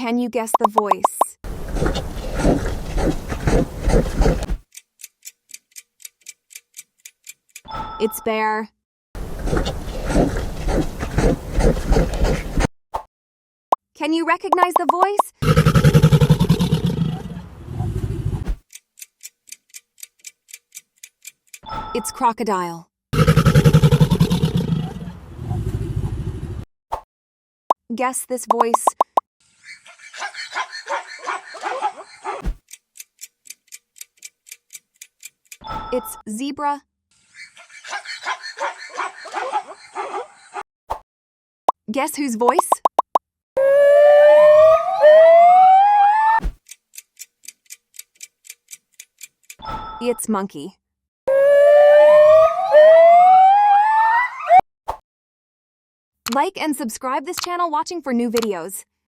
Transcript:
Can you guess the voice? It's bear. Can you recognize the voice? It's crocodile. Guess this voice. It's zebra. Guess whose voice? It's monkey. Like and subscribe this channel watching for new videos.